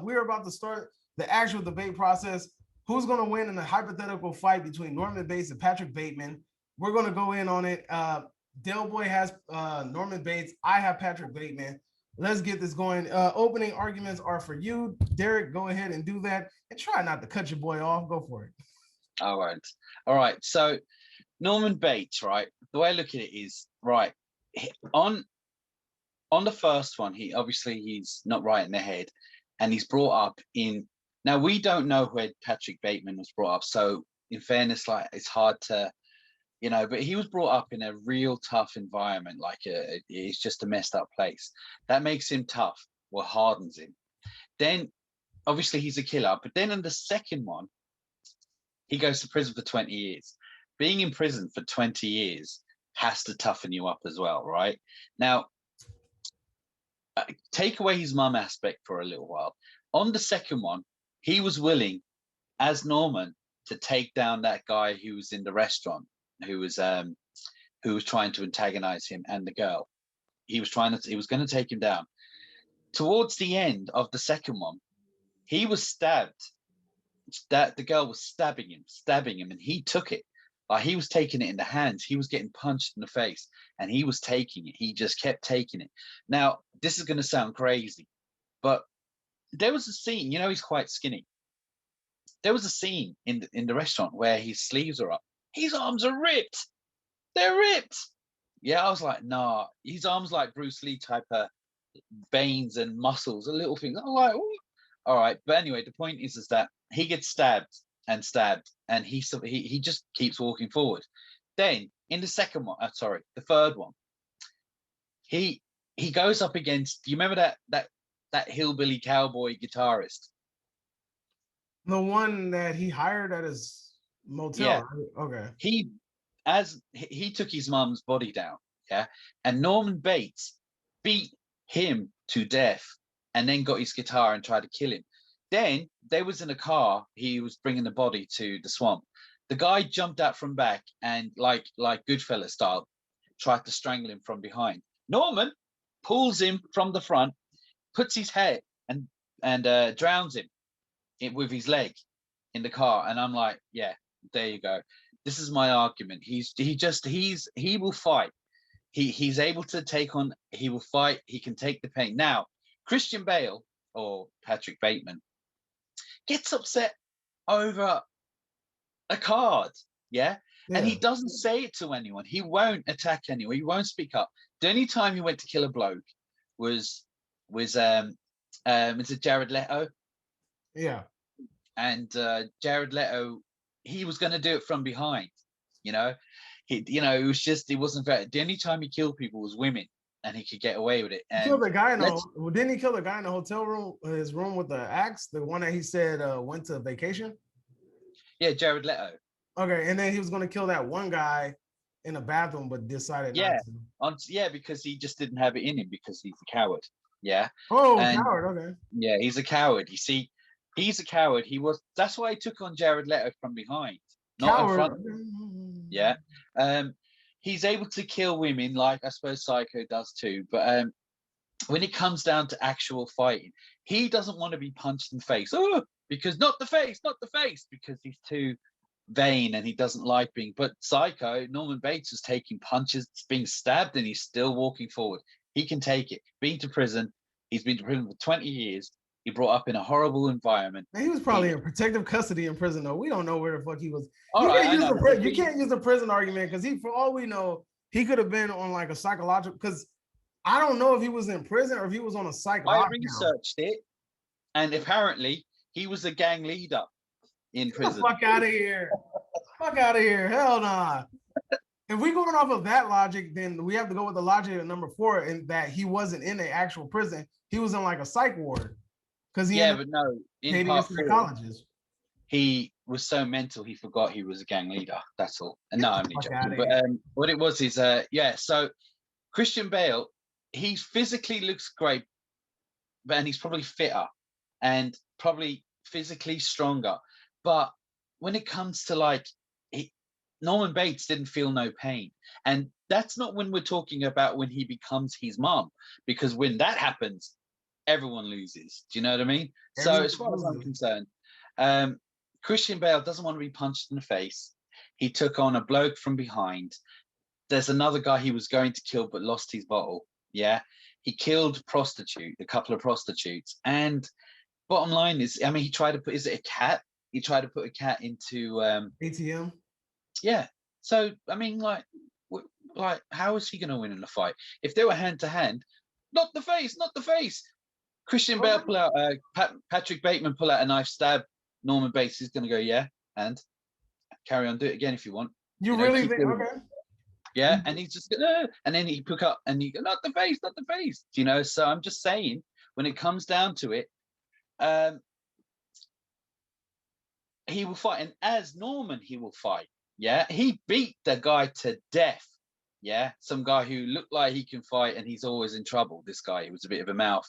[SPEAKER 1] we're about to start the actual debate process. Who's gonna win in the hypothetical fight between Norman Bates and Patrick Bateman? We're gonna go in on it. Del Boy has Norman Bates. I have Patrick Bateman. Let's get this going. Opening arguments are for you, Derek. Go ahead and do that, and try not to cut your boy off. Go for it.
[SPEAKER 2] All right. All right. So Norman Bates, right? The way I look at it is right on the first one. He's not right in the head, and he's brought up in. Now we don't know where Patrick Bateman was brought up, so in fairness, like it's hard to, but he was brought up in a real tough environment. Like it's just a messed up place. That makes him tough, or hardens him. Then obviously he's a killer, but then in the second one, he goes to prison for 20 years. Being in prison for 20 years has to toughen you up as well, right? Now, take away his mum aspect for a little while. On the second one, he was willing, as Norman, to take down that guy who was in the restaurant, who was trying to antagonize him and the girl. He was going to take him down. Towards the end of the second one, he was stabbed. That the girl was stabbing him, and he took it. He was taking it in the hands. He was getting punched in the face, and he was taking it. He just kept taking it. Now, this is going to sound crazy, but there was a scene, you know, he's quite skinny. There was a scene in the restaurant where his sleeves are up. His arms are ripped. They're ripped. Yeah, I was like, nah, his arms like Bruce Lee type of veins and muscles, a little thing. I'm like, ooh. All right. But anyway, the point is that he gets stabbed, and he just keeps walking forward. Then in the second one, sorry, the third one, he he goes up against. Do you remember that hillbilly cowboy guitarist?
[SPEAKER 1] The one that he hired at his motel,
[SPEAKER 2] Yeah,
[SPEAKER 1] right? Okay.
[SPEAKER 2] he he took his mum's body down. Yeah, and Norman Bates beat him to death, and then got his guitar and tried to kill him. Then they was in a car. He was bringing the body to the swamp. The guy jumped out from back and like Goodfellas style, tried to strangle him from behind. Norman pulls him from the front, puts his head and drowns him with his leg in the car. And I'm like, yeah, there you go. This is my argument. He will fight. He's able to take on. He will fight. He can take the pain. Now, Christian Bale or Patrick Bateman gets upset over a card, yeah, and
[SPEAKER 1] Yeah.
[SPEAKER 2] he doesn't say it to anyone. He won't attack anyone. He won't speak up. The only time he went to kill a bloke was is it Jared Leto?
[SPEAKER 1] Yeah.
[SPEAKER 2] And Jared Leto, he was going to do it from behind. You know, it was just it wasn't fair. The only time he killed people was women, and he could get away with it.
[SPEAKER 1] He killed
[SPEAKER 2] And
[SPEAKER 1] the guy in the.
[SPEAKER 2] let's
[SPEAKER 1] Well, didn't he kill the guy in the hotel room, his room with the axe? The one that he said went to vacation.
[SPEAKER 2] yeah, Jared Leto.
[SPEAKER 1] Okay, and then he was going to kill that one guy in the bathroom, but decided not
[SPEAKER 2] Yeah,
[SPEAKER 1] to.
[SPEAKER 2] yeah, because he just didn't have it in him because he's a coward. Yeah,
[SPEAKER 1] Oh,
[SPEAKER 2] and
[SPEAKER 1] coward. Okay.
[SPEAKER 2] yeah, he's a coward. You see, he's a coward. He was. That's why he took on Jared Leto from behind, not in front
[SPEAKER 1] Coward.
[SPEAKER 2] of him. Yeah, um, he's able to kill women like I suppose Psycho does too. But when it comes down to actual fighting, he doesn't want to be punched in the face. Oh, because not the face, not the face, because he's too vain and he doesn't like being. But Psycho, Norman Bates was taking punches, being stabbed, and he's still walking forward. He can take it. Been to prison. He's been to prison for 20 years. He brought up in a horrible environment.
[SPEAKER 1] Man, he was probably in protective custody in prison, though. We don't know where the fuck he was.
[SPEAKER 2] All
[SPEAKER 1] You
[SPEAKER 2] right,
[SPEAKER 1] can't
[SPEAKER 2] I
[SPEAKER 1] use
[SPEAKER 2] know.
[SPEAKER 1] you can't use the prison argument because he, for all we know, he could have been on like a psychological. Because I don't know if he was in prison or if he was on a psych
[SPEAKER 2] I
[SPEAKER 1] lockdown.
[SPEAKER 2] researched it, and apparently he was a gang leader in
[SPEAKER 1] Get the
[SPEAKER 2] prison.
[SPEAKER 1] fuck out of here! Fuck out of here! Hell nah. If we're going off of that logic, then we have to go with the logic of number 4, in that he wasn't in the actual prison. He was in like a psych ward because he
[SPEAKER 2] Yeah,
[SPEAKER 1] ended
[SPEAKER 2] but no,
[SPEAKER 1] up
[SPEAKER 2] in
[SPEAKER 1] dating a
[SPEAKER 2] part 4,
[SPEAKER 1] psychologist.
[SPEAKER 2] he was so mental he forgot he was a gang leader. That's all. And no, I'm only
[SPEAKER 1] Fuck
[SPEAKER 2] joking.
[SPEAKER 1] outta
[SPEAKER 2] But
[SPEAKER 1] here.
[SPEAKER 2] what it was is, yeah. So Christian Bale, he physically looks great, and he's probably fitter and probably physically stronger. But when it comes to like, Norman Bates didn't feel no pain, and that's not when we're talking about when he becomes his mom, because when that happens, everyone loses. Do you know what I mean? So
[SPEAKER 1] Everyone
[SPEAKER 2] as far as I'm
[SPEAKER 1] loses.
[SPEAKER 2] concerned, Christian Bale doesn't want to be punched in the face. He took on a bloke from behind. There's another guy he was going to kill but lost his bottle. Yeah, he killed a couple of prostitutes. And bottom line is, I mean, he tried to put, is it a cat? He tried to put a cat into,
[SPEAKER 1] ATM.
[SPEAKER 2] yeah. So I mean, like, how is he going to win in a fight if they were hand to hand? Not the face, not the face. Christian Bale pull out, Patrick Bateman pull out a knife, stab Norman Bates. He's going to go, yeah, and carry on, do it again if you want.
[SPEAKER 1] You really
[SPEAKER 2] keep
[SPEAKER 1] think?
[SPEAKER 2] doing it.
[SPEAKER 1] Okay.
[SPEAKER 2] Yeah, and he's just and then he pick up and he go, not the face, not the face. So I'm just saying, when it comes down to it, he will fight, and as Norman, he will fight. Yeah, he beat the guy to death. Yeah, some guy who looked like he can fight, and he's always in trouble. This guy, he was a bit of a mouth.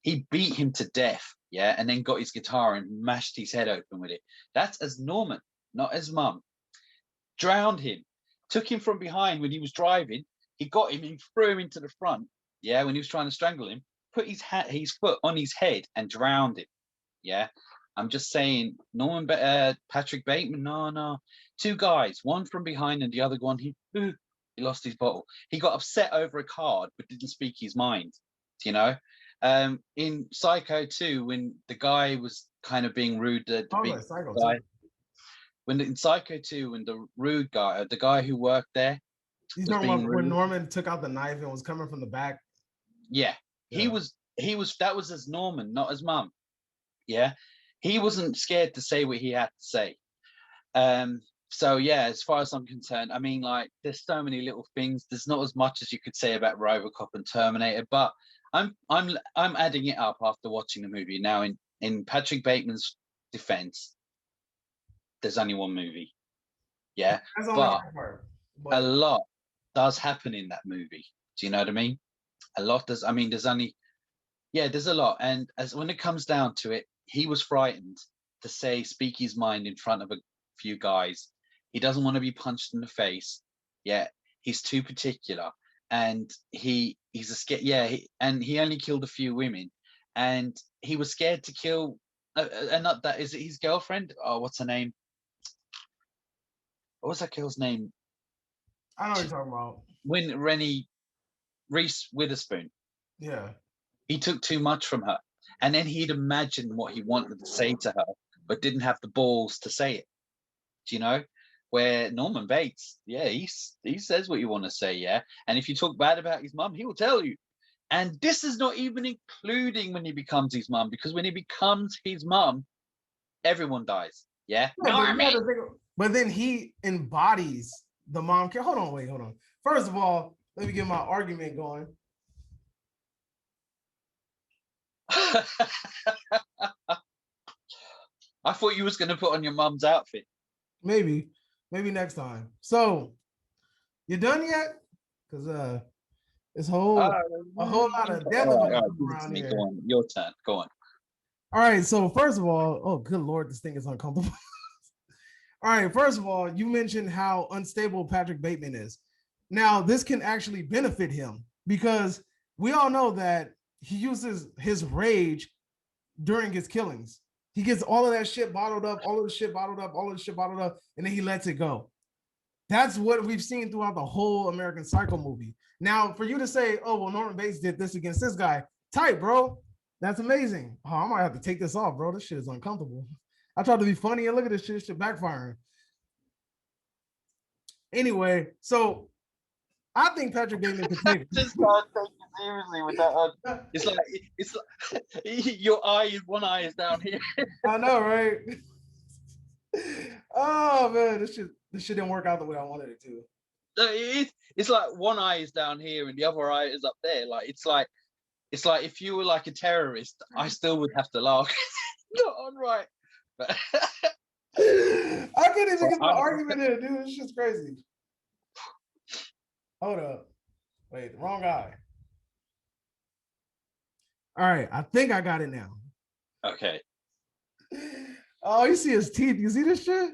[SPEAKER 2] He beat him to death. Yeah, and then got his guitar and mashed his head open with it. That's as Norman, not as Mum. Drowned him. Took him from behind when he was driving. He got him and threw him into the front. Yeah, when he was trying to strangle him, put his foot on his head and drowned him. Yeah, I'm just saying, Patrick Bateman, no. 2 guys, one from behind and the other one, he lost his bottle. He got upset over a card but didn't speak his mind, you know? In Psycho 2, when the guy was kind of being rude, the
[SPEAKER 1] I was
[SPEAKER 2] big
[SPEAKER 1] like Psycho
[SPEAKER 2] guy,
[SPEAKER 1] too.
[SPEAKER 2] when in Psycho 2, when the rude guy, the guy who worked there
[SPEAKER 1] He's
[SPEAKER 2] was
[SPEAKER 1] talking
[SPEAKER 2] being
[SPEAKER 1] about when
[SPEAKER 2] rude.
[SPEAKER 1] Norman took out the knife and was coming from the back.
[SPEAKER 2] Yeah,
[SPEAKER 1] Yeah.
[SPEAKER 2] he was that was as Norman, not as Mum. Yeah, he wasn't scared to say what he had to say. So yeah, as far as I'm concerned, I mean, like, there's so many little things. There's not as much as you could say about RoboCop and Terminator, but I'm adding it up after watching the movie. Now, in Patrick Bateman's defense, there's only one movie. Yeah,
[SPEAKER 1] That's the only
[SPEAKER 2] but
[SPEAKER 1] hard part.
[SPEAKER 2] a
[SPEAKER 1] But
[SPEAKER 2] lot does happen in that movie. Do you know what I mean? A lot does. I mean, there's only there's a lot. And as when it comes down to it, he was frightened to speak his mind in front of a few guys. He doesn't want to be punched in the face. Yeah, he's too particular, and he's a scared. Yeah, and he only killed a few women, and he was scared to kill. And not that is it his girlfriend? Oh, what's her name? What was that girl's name?
[SPEAKER 1] I know what you're talking about.
[SPEAKER 2] When Reese Witherspoon.
[SPEAKER 1] Yeah.
[SPEAKER 2] He took too much from her, and then he'd imagined what he wanted to say to her, but didn't have the balls to say it. Do you know? Where Norman Bates, yeah, he says what you want to say, yeah. And if you talk bad about his mum, he will tell you. And this is not even including when he becomes his mum, because when he becomes his mum, everyone dies. Yeah.
[SPEAKER 1] Yeah, but,
[SPEAKER 2] Norman.
[SPEAKER 1] but then he embodies the mom. Hold on. First of all, let me get my argument going.
[SPEAKER 2] I thought you was going to put on your mum's outfit.
[SPEAKER 1] Maybe next time. So, you done yet? Because it's a whole lot of death around here.
[SPEAKER 2] Go on, your turn. Go on.
[SPEAKER 1] All right. So first of all, oh good lord, this thing is uncomfortable. All right. First of all, you mentioned how unstable Patrick Bateman is. Now, this can actually benefit him because we all know that he uses his rage during his killings. He gets all of that shit bottled up, and then he lets it go. That's what we've seen throughout the whole American Psycho movie. Now, for you to say, oh, well, Norman Bates did this against this guy, tight, bro. That's amazing. Oh, I might have to take this off, bro. This shit is uncomfortable. I tried to be funny and look at this shit backfiring. Anyway, so I think Patrick Bateman could take it.
[SPEAKER 2] Just can't take it seriously with that. It's like your one eye is down here.
[SPEAKER 1] I know, right? Oh man, this shit didn't work out the way I wanted it to.
[SPEAKER 2] It's like one eye is down here and the other eye is up there. Like it's like if you were like a terrorist, I still would have to laugh. Not on right. But
[SPEAKER 1] I can't even get my argument in, dude. This shit's crazy. Hold up. Wait, wrong eye. All right, I think I got it now.
[SPEAKER 2] Okay.
[SPEAKER 1] Oh, you see his teeth. You see this shit?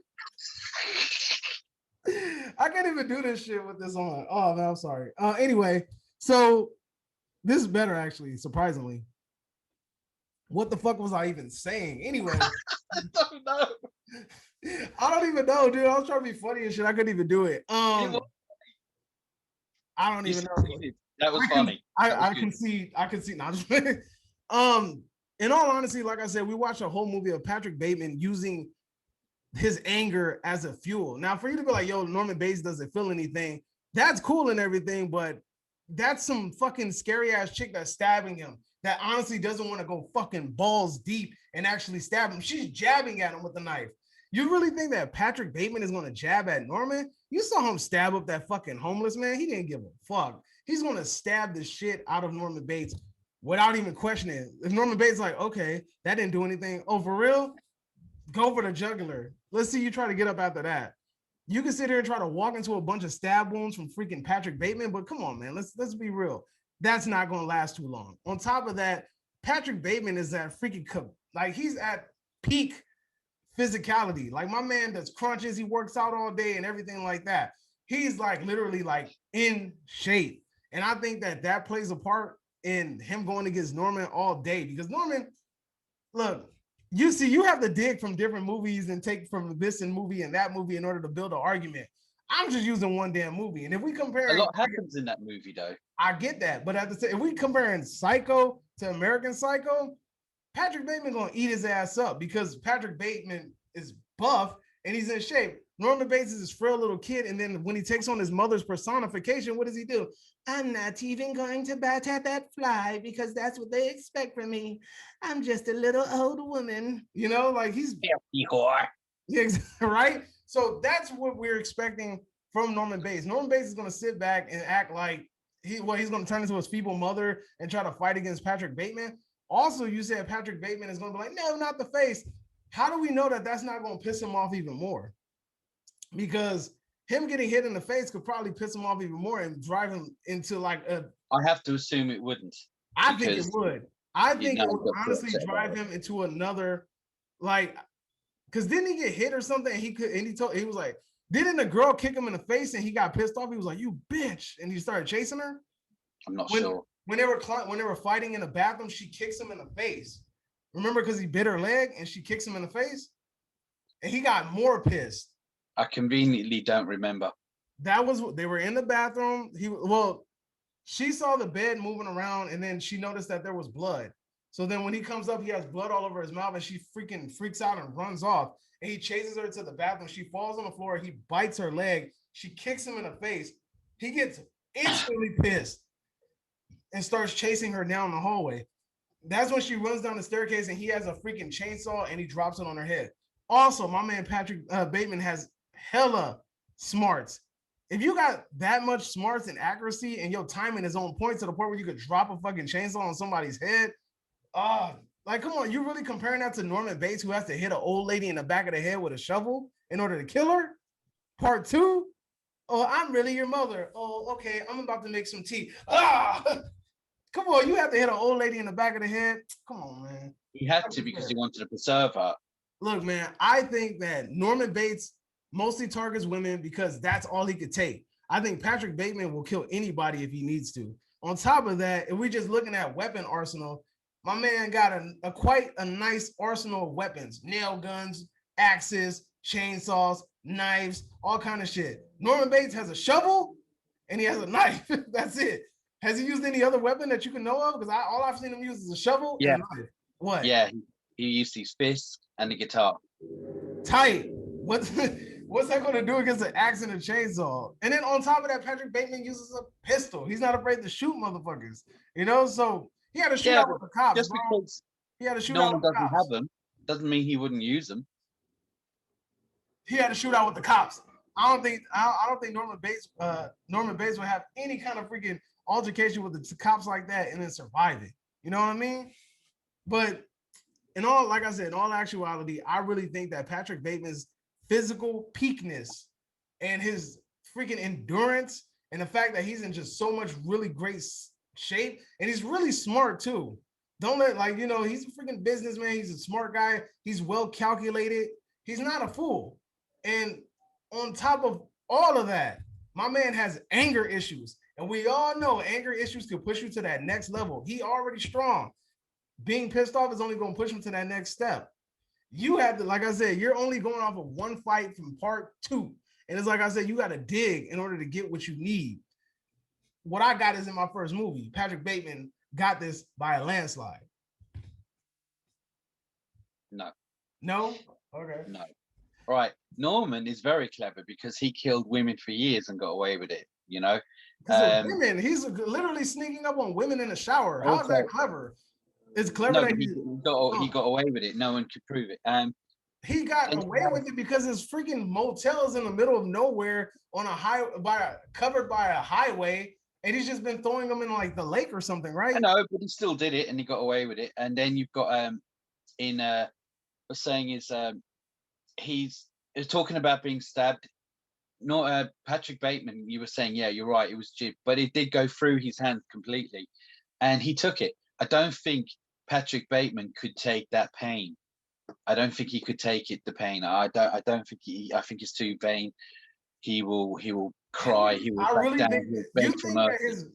[SPEAKER 1] I can't even do this shit with this on. Oh, man, I'm sorry. Anyway, so this is better, actually, surprisingly. What the fuck was I even saying? Anyway.
[SPEAKER 2] I don't know.
[SPEAKER 1] I don't even know, dude. I was trying to be funny and shit. I couldn't even do it. I don't even know.
[SPEAKER 2] That was funny.
[SPEAKER 1] I can see. Not in all honesty, like I said, we watched a whole movie of Patrick Bateman using his anger as a fuel. Now, for you to be like, yo, Norman Bates doesn't feel anything, that's cool and everything, but that's some fucking scary ass chick that's stabbing him that honestly doesn't want to go fucking balls deep and actually stab him. She's jabbing at him with the knife. You really think that Patrick Bateman is going to jab at Norman? You saw him stab up that fucking homeless man. He didn't give a fuck. He's going to stab the shit out of Norman Bates without even questioning. If Norman Bates is like, okay, that didn't do anything. Oh, for real? Go for the jugular. Let's see you try to get up after that. You can sit here and try to walk into a bunch of stab wounds from freaking Patrick Bateman, but come on, man. Let's be real. That's not going to last too long. On top of that, Patrick Bateman is at freaking, like, he's at peak physicality. Like, my man does crunches, he works out all day and everything like that. He's like literally like in shape. And I think that plays a part in him going against Norman all day, because Norman, look, you see, you have to dig from different movies and take from this and movie and that movie in order to build an argument. I'm just using one damn movie. And if we
[SPEAKER 2] A
[SPEAKER 1] compare,
[SPEAKER 2] lot happens in that movie, though.
[SPEAKER 1] I get that. But at the same, if we comparing Psycho to American Psycho, Patrick Bateman gonna eat his ass up because Patrick Bateman is buff and he's in shape. Norman Bates is this frail little kid, and then when he takes on his mother's personification, what does he do? I'm not even going to bat at that fly because that's what they expect from me. I'm just a little old woman, you know, like he's
[SPEAKER 2] whore.
[SPEAKER 1] yeah, right. So that's what we're expecting from Norman Bates. Norman Bates is going to sit back and act like he's going to turn into his feeble mother and try to fight against Patrick Bateman. Also, you said Patrick Bateman is going to be like, no, not the face. How do we know that that's not going to piss him off even more? Because him getting hit in the face could probably piss him off even more and drive him into like a.
[SPEAKER 2] I have to assume it wouldn't.
[SPEAKER 1] I think it would. I think it would honestly drive him into another, like, because didn't he get hit or something? And he was like, didn't the girl kick him in the face and he got pissed off? He was like, you bitch. And he started chasing her.
[SPEAKER 2] I'm not sure.
[SPEAKER 1] When they were fighting in the bathroom, she kicks him in the face. Remember, because he bit her leg and she kicks him in the face? And he got more pissed.
[SPEAKER 2] I conveniently don't remember.
[SPEAKER 1] That was, they were in the bathroom. She saw the bed moving around and then she noticed that there was blood. So then when he comes up, he has blood all over his mouth and she freaking freaks out and runs off. And he chases her to the bathroom. She falls on the floor. He bites her leg. She kicks him in the face. He gets instantly pissed and starts chasing her down the hallway. That's when she runs down the staircase and he has a freaking chainsaw and he drops it on her head. Also, my man Patrick Bateman has hella smarts. If you got that much smarts and accuracy and your timing is on point to the point where you could drop a fucking chainsaw on somebody's head, like, come on, you really comparing that to Norman Bates, who has to hit an old lady in the back of the head with a shovel in order to kill her? Part two? Oh, I'm really your mother. Oh, okay, I'm about to make some tea. Come on, you have to hit an old lady in the back of the head? Come on, man.
[SPEAKER 2] He had to because he wanted to preserve her.
[SPEAKER 1] Look, man, I think that Norman Bates mostly targets women because that's all he could take. I think Patrick Bateman will kill anybody if he needs to. On top of that, if we're just looking at weapon arsenal, my man got a quite a nice arsenal of weapons: nail guns, axes, chainsaws, knives, all kind of shit. Norman Bates has a shovel and he has a knife. That's it. Has he used any other weapon that you can know of? Because all I've seen him use is a shovel and a knife. What?
[SPEAKER 2] Yeah, he used his fists and the guitar.
[SPEAKER 1] Tight. What's that going to do against an axe and a chainsaw? And then on top of that, Patrick Bateman uses a pistol. He's not afraid to shoot motherfuckers. You know, so he had to shoot out with the cops.
[SPEAKER 2] Just because
[SPEAKER 1] he had to shoot
[SPEAKER 2] no
[SPEAKER 1] out
[SPEAKER 2] one
[SPEAKER 1] with
[SPEAKER 2] doesn't have them doesn't mean he wouldn't use them.
[SPEAKER 1] He had to shoot out with the cops. I don't think Norman Bates would have any kind of freaking altercation with the cops like that and then survive it. You know what I mean? But like I said, in all actuality, I really think that Patrick Bateman's physical peakness and his freaking endurance and the fact that he's in just so much really great shape and he's really smart too. Don't let, like, you know, he's a freaking businessman. He's a smart guy. He's well calculated. He's not a fool. And on top of all of that, my man has anger issues. And we all know anger issues can push you to that next level. He already strong. Being pissed off is only going to push him to that next step. You have to, like I said, you're only going off of one fight from part two. And it's like I said, you got to dig in order to get what you need. What I got is in my first movie. Patrick Bateman got this by a landslide.
[SPEAKER 2] No.
[SPEAKER 1] No? Okay.
[SPEAKER 2] No. Right. Norman is very clever because he killed women for years and got away with it, you know?
[SPEAKER 1] Women, he's literally sneaking up on women in the shower. How is that clever? It's clever that
[SPEAKER 2] he got away with it. No one could prove it.
[SPEAKER 1] He got away with it because his freaking motel is in the middle of nowhere on covered by a highway, and he's just been throwing them in like the lake or something, right?
[SPEAKER 2] I know, but he still did it and he got away with it. And then you've got what's saying is he's talking about being stabbed. Not Patrick Bateman, you were saying, yeah, you're right, it was jib, but it did go through his hand completely, and he took it. I don't think Patrick Bateman could take that pain. I don't think he could take it, the pain. I don't think I think he's too vain. He will cry. He will back down.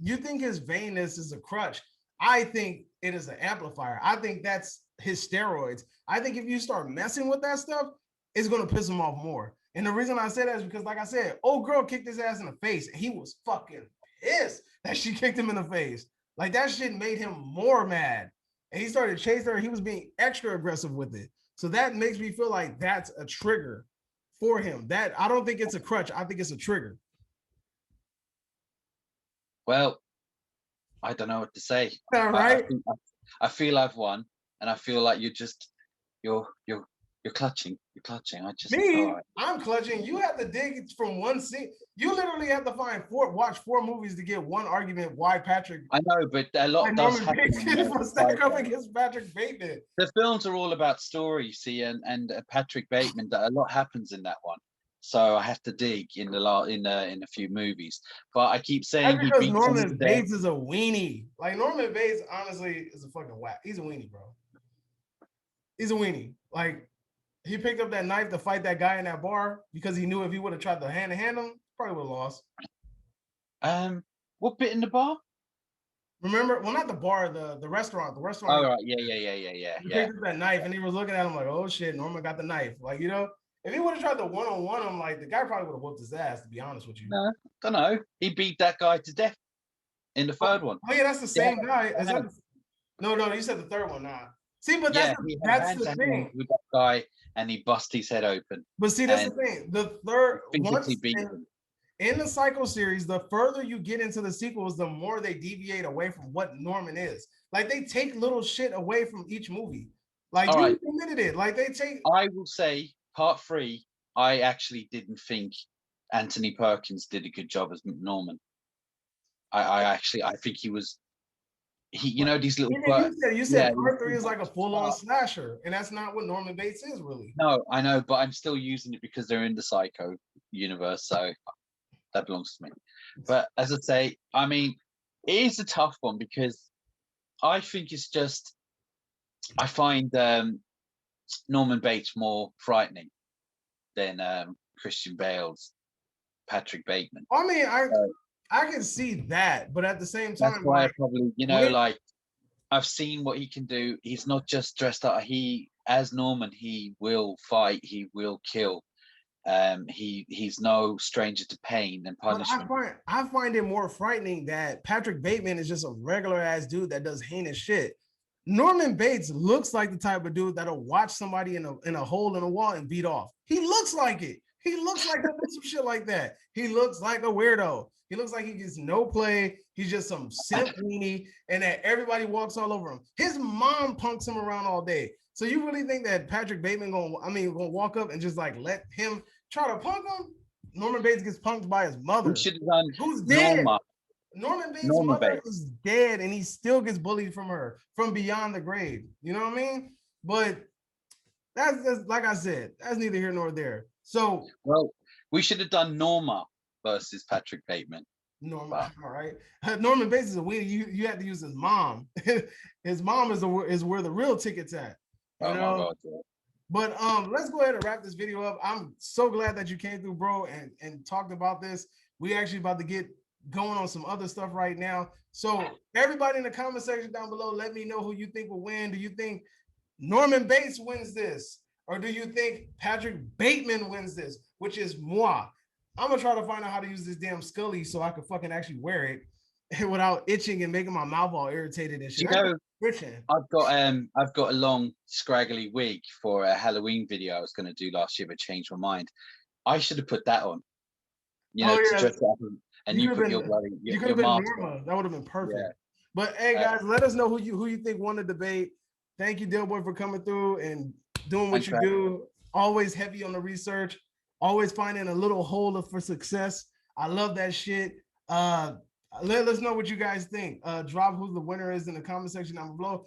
[SPEAKER 1] You think his vainness is a crutch. I think it is an amplifier. I think that's his steroids. I think if you start messing with that stuff, it's going to piss him off more. And the reason I say that is because, like I said, old girl kicked his ass in the face, and he was fucking pissed that she kicked him in the face. Like that shit made him more mad, and he started chasing her. He was being extra aggressive with it. So that makes me feel like that's a trigger for him. That I don't think it's a crutch. I think it's a trigger.
[SPEAKER 2] Well, I don't know what to say.
[SPEAKER 1] All right.
[SPEAKER 2] I feel I've won, and I feel like you're clutching. You're clutching.
[SPEAKER 1] I'm clutching. You have to dig from one scene. You literally have to watch 4 movies to get one argument why Patrick.
[SPEAKER 2] I know, but a lot does happen.
[SPEAKER 1] Stack up against Patrick Bateman.
[SPEAKER 2] The films are all about story, you see, and Patrick Bateman. That a lot happens in that one. So I have to dig in a few movies. But I keep saying
[SPEAKER 1] that's because Norman Bates is a weenie. Like Norman Bates, honestly, is a fucking whack. He's a weenie, bro. He's a weenie. Like he picked up that knife to fight that guy in that bar because he knew if he would have tried to hand him, probably would have lost.
[SPEAKER 2] What bit in the bar?
[SPEAKER 1] Remember? Well, not the bar, the restaurant. The restaurant.
[SPEAKER 2] Oh right, yeah.
[SPEAKER 1] He picked up that knife and he was looking at him like, oh shit, Norman got the knife. Like, you know. If he would have tried to one-on-one him, like the guy probably would have whooped his ass, to be honest with you.
[SPEAKER 2] No, don't know. He beat that guy to death in the third one.
[SPEAKER 1] Oh yeah, that's the same guy. No, you said the third one, nah. See, but that's the thing.
[SPEAKER 2] With that guy, and he bust his head open.
[SPEAKER 1] But see, that's the thing. The third in the Psycho series, the further you get into the sequels, the more they deviate away from what Norman is. Like they take little shit away from each movie. Like you admitted it. Like they take.
[SPEAKER 2] I will say. Part 3, I actually didn't think Anthony Perkins did a good job as Norman. I think he you know these little.
[SPEAKER 1] You said part 3 is like a full-on slasher, and that's not what Norman Bates is really.
[SPEAKER 2] No, I know, but I'm still using it because they're in the Psycho universe, so that belongs to me. But as I say, I mean, it is a tough one because I think it's just I find. Norman Bates more frightening than Christian Bale's Patrick Bateman.
[SPEAKER 1] I mean, I can see that, but at the same time,
[SPEAKER 2] that's why I probably, like I've seen what he can do. He's not just dressed up. As Norman, he will fight. He will kill. He's no stranger to pain and punishment.
[SPEAKER 1] I find it more frightening that Patrick Bateman is just a regular ass dude that does heinous shit. Norman Bates looks like the type of dude that'll watch somebody in a hole in a wall and beat off. He looks like it. He looks like some shit like that. He looks like a weirdo. He looks like he gets no play. He's just some simp weenie, and that everybody walks all over him. His mom punks him around all day. So you really think that Patrick Bateman gonna walk up and just like let him try to punk him? Norman Bates gets punked by his mother. Who's dead? Norman Bates' mother is dead, and he still gets bullied from beyond the grave. You know what I mean? But that's like I said, that's neither here nor there. So,
[SPEAKER 2] well, we should have done Norma versus Patrick Bateman.
[SPEAKER 1] Norma, all right. Norman Bates is a weird. You had to use his mom. His mom is where the real ticket's at. You know? My God, yeah. But let's go ahead and wrap this video up. I'm so glad that you came through, bro, and talked about this. We actually about to get going on some other stuff right now. So everybody in the comment section down below, let me know who you think will win. Do you think Norman Bates wins this? Or do you think Patrick Bateman wins this? Which is moi. I'm gonna try to find out how to use this damn Scully so I can fucking actually wear it without itching and making my mouth all irritated and shit.
[SPEAKER 2] I've got a long scraggly wig for a Halloween video I was gonna do last year, but changed my mind. I should have put that on. To dress up and you put your mask on.
[SPEAKER 1] That would have been perfect. Yeah. But hey guys, let us know who you think won the debate. Thank you, Dale Boy, for coming through and doing what you do. Always heavy on the research, always finding a little hole for success. I love that shit. Let us know what you guys think. Drop who the winner is in the comment section down below.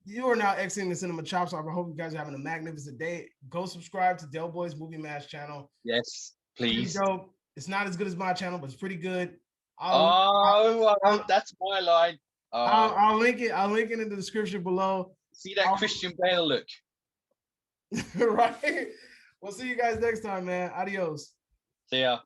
[SPEAKER 1] You are now exiting the Cinema Chop Shop. I hope you guys are having a magnificent day. Go subscribe to Del Boy's Movie Mash channel.
[SPEAKER 2] Yes, please.
[SPEAKER 1] It's not as good as my channel, but it's pretty good.
[SPEAKER 2] That's my line.
[SPEAKER 1] I'll link it. I'll link it in the description below.
[SPEAKER 2] See that Christian Bale look.
[SPEAKER 1] Right. We'll see you guys next time, man. Adios.
[SPEAKER 2] See ya.